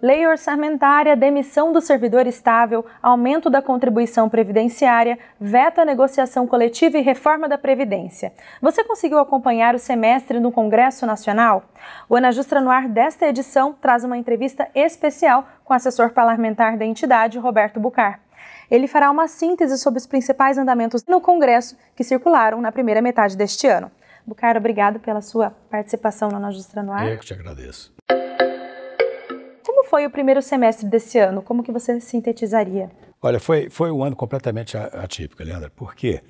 Lei orçamentária, demissão do servidor estável, aumento da contribuição previdenciária, veto à negociação coletiva e reforma da Previdência. Você conseguiu acompanhar o semestre no Congresso Nacional? O Ana Justra no Ar desta edição traz uma entrevista especial com o assessor parlamentar da entidade, Roberto Bucar. Ele fará uma síntese sobre os principais andamentos no Congresso que circularam na primeira metade deste ano. Bucar, obrigado pela sua participação no Ana Justra no Ar. Eu que te agradeço. Como foi o primeiro semestre desse ano? Como que você sintetizaria? Olha, foi um ano completamente atípico, Leandra, porque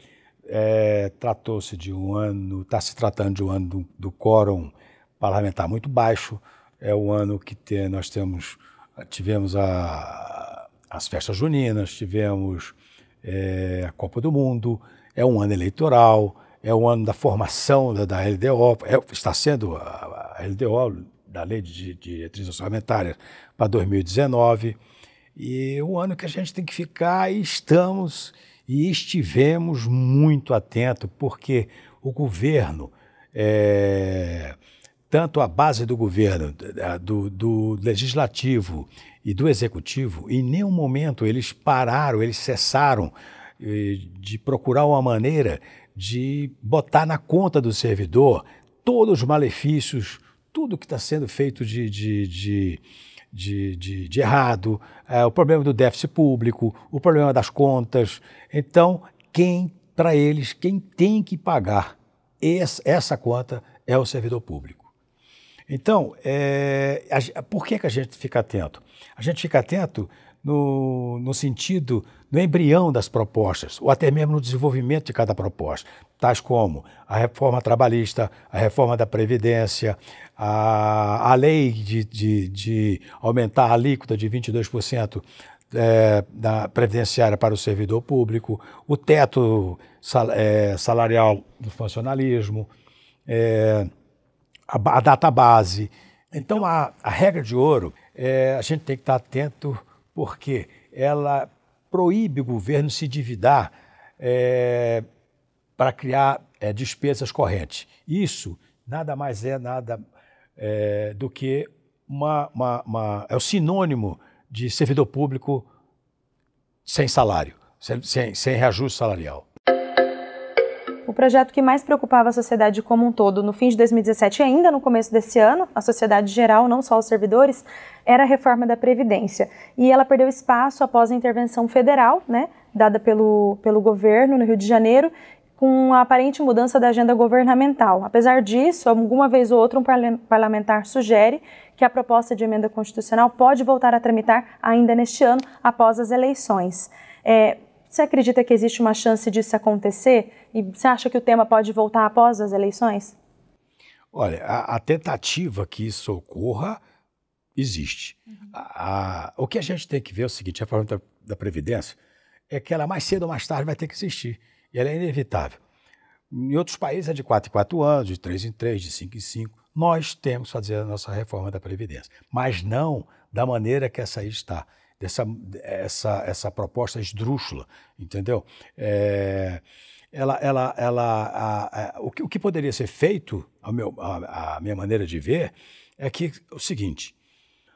tratou-se de um ano, está se tratando de um ano do quórum parlamentar muito baixo. É o ano que nós tivemos as festas juninas, tivemos a Copa do Mundo, é um ano eleitoral, é o ano da formação da LDO, está sendo a LDO, da Lei de Diretrizes Orçamentárias para 2019, e o ano que a gente tem que ficar, e estamos e estivemos muito atentos, porque o governo, tanto a base do governo, do legislativo e do executivo, em nenhum momento eles pararam, eles cessaram de procurar uma maneira de botar na conta do servidor todos os malefícios, tudo que está sendo feito de errado, o problema do déficit público, o problema das contas. Então, quem tem que pagar essa conta é o servidor público. Então, por que a gente fica atento? A gente fica atento no sentido, no embrião das propostas, ou até mesmo no desenvolvimento de cada proposta, tais como a reforma trabalhista, a reforma da Previdência, a lei de aumentar a alíquota de 22% da previdenciária para o servidor público, o teto salarial do funcionalismo, a data base. Então, a regra de ouro, a gente tem que estar atento, porque ela proíbe o governo se endividar para criar despesas correntes. Isso nada mais do que é o sinônimo de servidor público sem salário, sem reajuste salarial. O projeto que mais preocupava a sociedade como um todo no fim de 2017 e ainda no começo desse ano, a sociedade geral, não só os servidores, era a reforma da Previdência. E ela perdeu espaço após a intervenção federal, dada pelo governo no Rio de Janeiro, com a aparente mudança da agenda governamental. Apesar disso, alguma vez ou outra um parlamentar sugere que a proposta de emenda constitucional pode voltar a tramitar ainda neste ano, após as eleições. Você acredita que existe uma chance disso acontecer? E você acha que o tema pode voltar após as eleições? Olha, a tentativa que isso ocorra existe. O que a gente tem que ver é o seguinte: a reforma da Previdência é que ela mais cedo ou mais tarde vai ter que existir. E ela é inevitável. Em outros países é de 4 em 4 anos, de 3 em 3, de 5 em 5. Nós temos que fazer a nossa reforma da Previdência, mas não da maneira que essa aí está. Essa proposta esdrúxula, entendeu? O que poderia ser feito, a minha maneira de ver, é que o seguinte: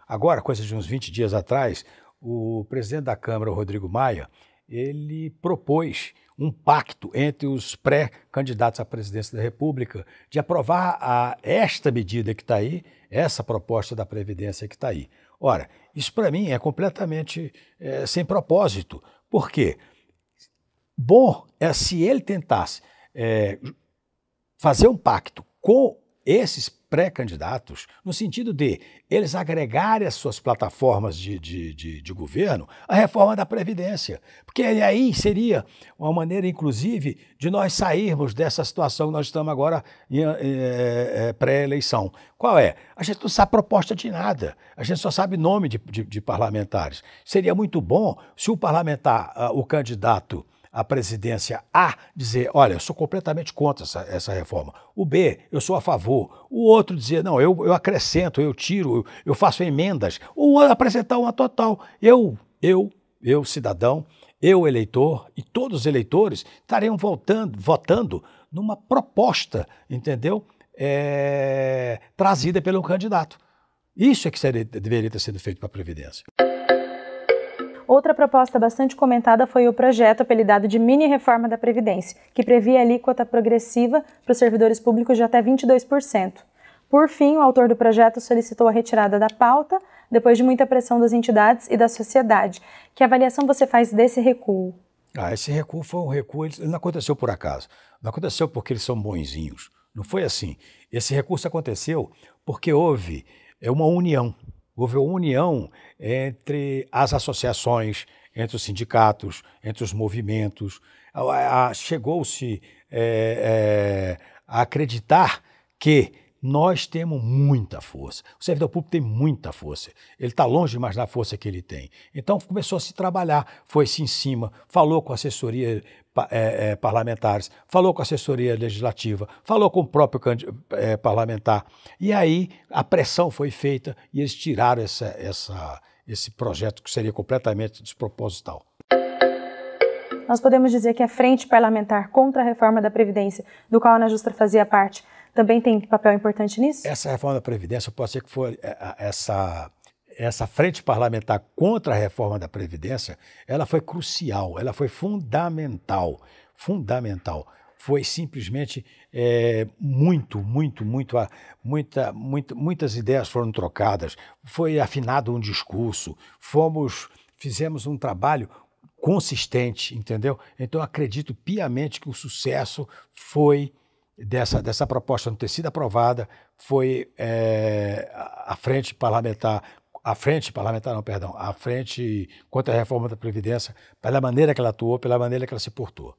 agora, coisa de uns 20 dias atrás, o presidente da Câmara, o Rodrigo Maia, ele propôs um pacto entre os pré-candidatos à presidência da República de aprovar esta medida que está aí, essa proposta da Previdência que está aí. Ora, isso para mim é completamente sem propósito. Por quê? Bom é se ele tentasse fazer um pacto com esses pré-candidatos, no sentido de eles agregarem as suas plataformas de governo à reforma da Previdência. Porque aí seria uma maneira, inclusive, de nós sairmos dessa situação que nós estamos agora em pré-eleição. Qual é? A gente não sabe proposta de nada, a gente só sabe nome de parlamentares. Seria muito bom se o parlamentar, o candidato a presidência A dizer, olha, eu sou completamente contra essa reforma. O B, eu sou a favor. O outro dizer, não, eu acrescento, eu tiro, eu faço emendas. O outro apresentar uma total. Eu, cidadão, eu, eleitor, e todos os eleitores estariam votando numa proposta, entendeu? Trazida pelo candidato. Isso é que deveria ter sido feito para a Previdência. Outra proposta bastante comentada foi o projeto apelidado de mini-reforma da Previdência, que previa alíquota progressiva para os servidores públicos de até 22%. Por fim, o autor do projeto solicitou a retirada da pauta, depois de muita pressão das entidades e da sociedade. Que avaliação você faz desse recuo? Esse recuo foi um recuo, ele não aconteceu por acaso, não aconteceu porque eles são bonzinhos, não foi assim. Esse recurso aconteceu porque houve uma união. Houve uma união entre as associações, entre os sindicatos, entre os movimentos. Chegou-se a acreditar que nós temos muita força. O servidor público tem muita força. Ele está longe de imaginar a força que ele tem. Então começou a se trabalhar, foi-se em cima, falou com a assessoria parlamentares, falou com a assessoria legislativa, falou com o próprio parlamentar. E aí a pressão foi feita e eles tiraram esse projeto que seria completamente desproposital. Nós podemos dizer que a Frente Parlamentar contra a Reforma da Previdência, do qual a Ana Justra fazia parte, também tem papel importante nisso? Essa reforma da Previdência, pode ser que foi essa frente parlamentar contra a reforma da Previdência, ela foi crucial, ela foi fundamental. Foi simplesmente muitas ideias foram trocadas, foi afinado um discurso, fizemos um trabalho consistente, entendeu? Então, acredito piamente que o sucesso foi dessa proposta não ter sido aprovada, foi a frente contra a reforma da Previdência, pela maneira que ela atuou, pela maneira que ela se portou.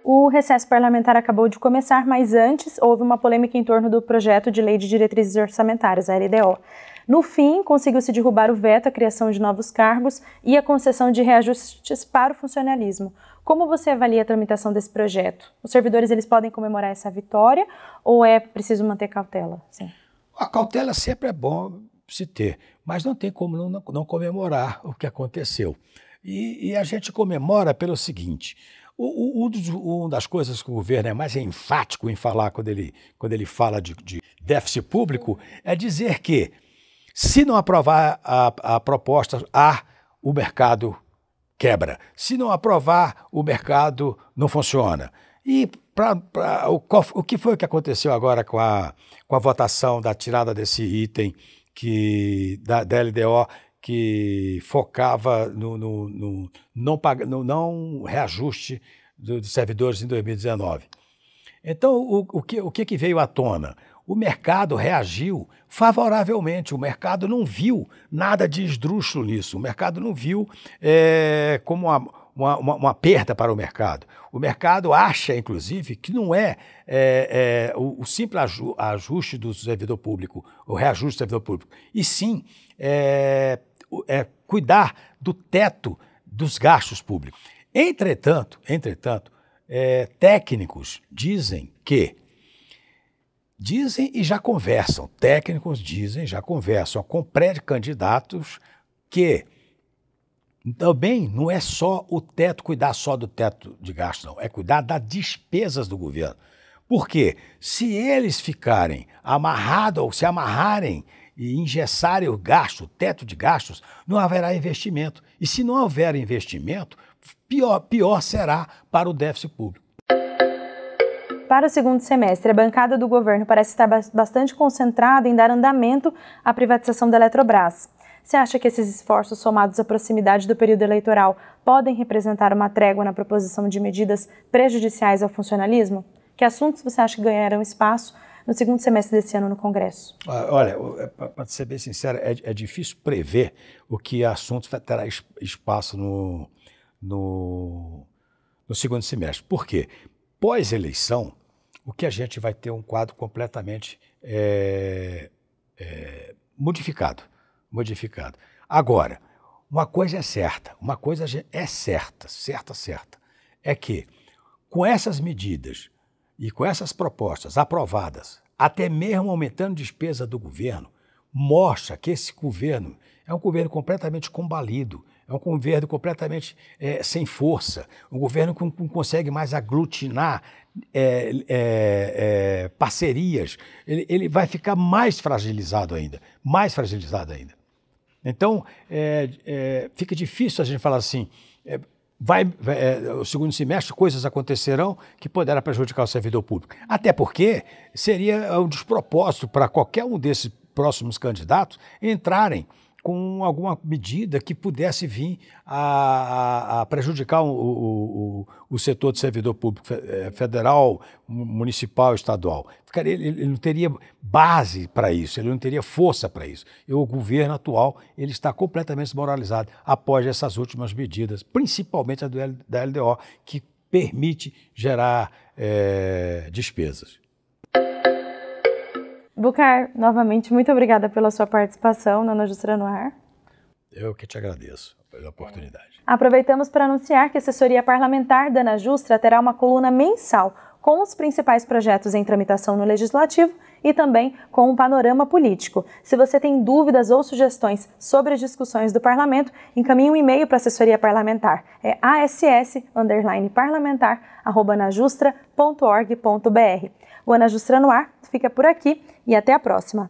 O recesso parlamentar acabou de começar, mas antes houve uma polêmica em torno do projeto de lei de diretrizes orçamentárias, a LDO. No fim, conseguiu-se derrubar o veto à criação de novos cargos e a concessão de reajustes para o funcionalismo. Como você avalia a tramitação desse projeto? Os servidores eles podem comemorar essa vitória ou é preciso manter cautela? Sim. A cautela sempre é bom se ter, mas não tem como não comemorar o que aconteceu. E a gente comemora pelo seguinte: uma das coisas que o governo é mais enfático em falar quando ele fala de déficit público é dizer que, se não aprovar a proposta A, o mercado quebra. Se não aprovar, o mercado não funciona. E o que foi que aconteceu agora com a votação da tirada desse item da LDO que focava no não reajuste dos servidores em 2019? Então, o que veio à tona? O mercado reagiu favoravelmente, o mercado não viu nada de esdrúxulo nisso, o mercado não viu como uma perda para o mercado. O mercado acha, inclusive, que não é o simples ajuste do servidor público, o reajuste do servidor público, e sim cuidar do teto dos gastos públicos. Entretanto, técnicos dizem e já conversam, com pré-candidatos que também não é só cuidar só do teto de gastos, não, é cuidar das despesas do governo. Porque se eles ficarem amarrados ou se amarrarem e engessarem o teto de gastos, não haverá investimento. E se não houver investimento, pior será para o déficit público. Para o segundo semestre, a bancada do governo parece estar bastante concentrada em dar andamento à privatização da Eletrobras. Você acha que esses esforços, somados à proximidade do período eleitoral, podem representar uma trégua na proposição de medidas prejudiciais ao funcionalismo? Que assuntos você acha que ganharão espaço no segundo semestre desse ano no Congresso? Olha, para ser bem sincero, é difícil prever o que assuntos terá espaço no segundo semestre. Por quê? Pós-eleição, o que a gente vai ter um quadro completamente modificado. Agora, uma coisa é certa, é que com essas medidas e com essas propostas aprovadas, até mesmo aumentando a despesa do governo, mostra que esse governo é um governo completamente combalido, É um governo completamente sem força, um governo que não consegue mais aglutinar parcerias. Ele vai ficar mais fragilizado ainda, mais fragilizado ainda. Então, fica difícil a gente falar assim, o segundo semestre coisas acontecerão que poderá prejudicar o servidor público. Até porque seria um despropósito para qualquer um desses próximos candidatos entrarem com alguma medida que pudesse vir a prejudicar o setor de servidor público federal, municipal, estadual. Ele não teria base para isso, ele não teria força para isso. E o governo atual ele está completamente desmoralizado após essas últimas medidas, principalmente a da LDO, que permite gerar despesas. Bucar, novamente, muito obrigada pela sua participação na Ana Justra no Ar. Eu que te agradeço pela oportunidade. Aproveitamos para anunciar que a assessoria parlamentar da Ana Justra terá uma coluna mensal com os principais projetos em tramitação no Legislativo e também com um panorama político. Se você tem dúvidas ou sugestões sobre as discussões do Parlamento, encaminhe um e-mail para a assessoria parlamentar. É ass_parlamentar@anajustra.org.br. O Ana Justra no Ar fica por aqui e até a próxima.